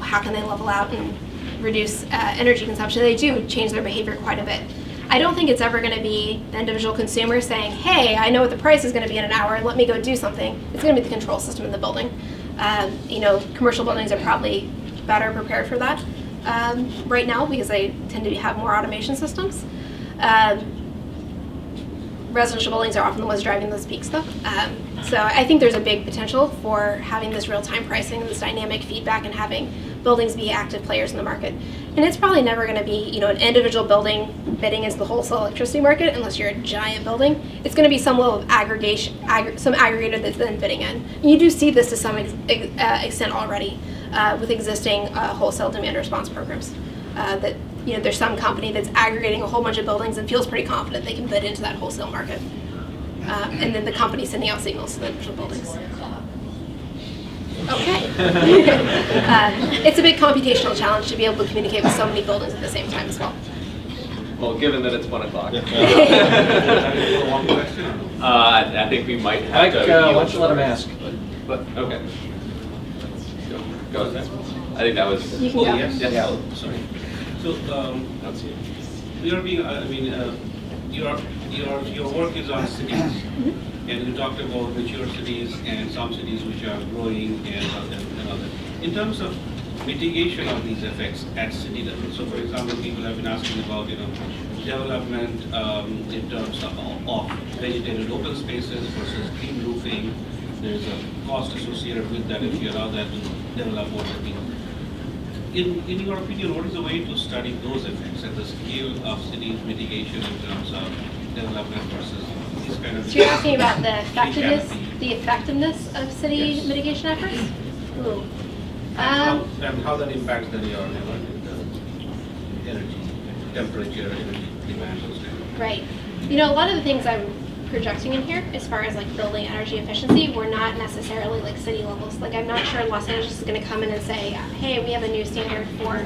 how can they level out and reduce energy consumption? They do change their behavior quite a bit. I don't think it's ever going to be the individual consumer saying, hey, I know what the price is going to be in an hour, let me go do something. It's going to be the control system in the building. Commercial buildings are probably better prepared for that right now because they tend to have more automation systems. Residential buildings are often the ones driving those peaks though. So I think there's a big potential for having this real-time pricing and this dynamic feedback and having buildings be active players in the market. And it's probably never going to be, an individual building bidding into the wholesale electricity market unless you're a giant building. It's going to be some level of aggregation, some aggregator that's then bidding in. And you do see this to some extent already with existing wholesale demand response programs. That there's some company that's aggregating a whole bunch of buildings and feels pretty confident they can bid into that wholesale market. And then the company's sending out signals to the individual buildings. Okay. It's a big computational challenge to be able to communicate with so many buildings at the same time as well. Well, given that it's 1 o'clock. One question? I think we might have to. Why don't you let him ask? But, okay. Go ahead. I think that was. You can go. Yes. Yes. Oh, sorry. So, That's you. you're being, your work is on cities, and you talked about mature cities and some cities which are growing and other. In terms of mitigation of these effects at city level, so for example, people have been asking about, development in terms of vegetated open spaces versus green roofing. There's a cost associated with that if you allow that to develop over the In your opinion, what is the way to study those effects at the scale of city mitigation in terms of development versus these kind of? So you're asking about the Canopy. effectiveness of city Yes. mitigation efforts? Ooh. And how that impacts then your energy, temperature, energy demand, those kind of. Right. A lot of the things I'm projecting in here, as far as like building energy efficiency, were not necessarily like city levels. Like I'm not sure Los Angeles is going to come in and say, hey, we have a new standard for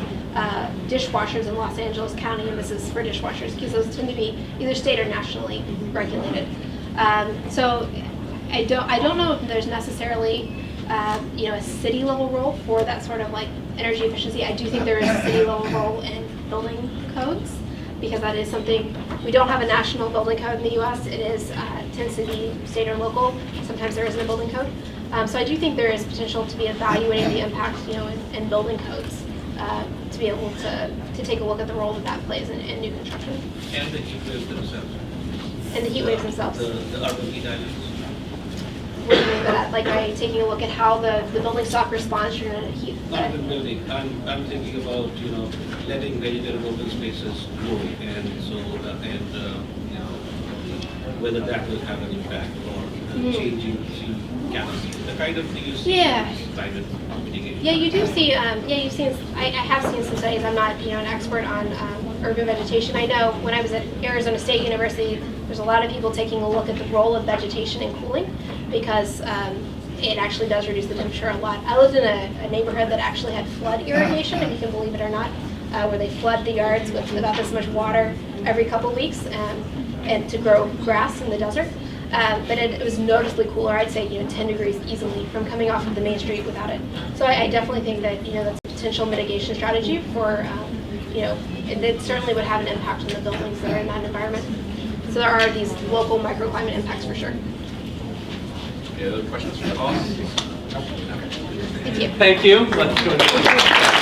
dishwashers in Los Angeles County, and this is for dishwashers because those tend to be either state or nationally regulated. So I don't know if there's necessarily a city level role for that sort of like energy efficiency. I do think there is a city level role in building codes, because that is something, we don't have a national building code in the U.S. It is tends to be state or local. Sometimes there isn't a building code. So I do think there is potential to be evaluating the impact, in building codes, to be able to take a look at the role that plays in new construction. And the heat waves themselves. And the heat waves themselves. The urban heat islands. What do you mean by that? Like by taking a look at how the building stock responds during a heat? Not the building. I'm thinking about, letting vegetative open spaces grow, and so, whether that will have an impact or changing the canopy, the kind of things. Yeah. Climate mitigation. Yeah, you do see. You've seen. I have seen some studies. I'm not, an expert on urban vegetation. I know when I was at Arizona State University, there's a lot of people taking a look at the role of vegetation in cooling, because it actually does reduce the temperature a lot. I lived in a neighborhood that actually had flood irrigation, if you can believe it or not, where they flood the yards with about this much water every couple of weeks, and to grow grass in the desert. But it was noticeably cooler. I'd say 10 degrees easily from coming off of the main street without it. So I definitely think that that's a potential mitigation strategy for it certainly would have an impact on the buildings that are in that environment. So there are these local microclimate impacts for sure. Any other questions for the boss? Thank you. Thank you. Let's go.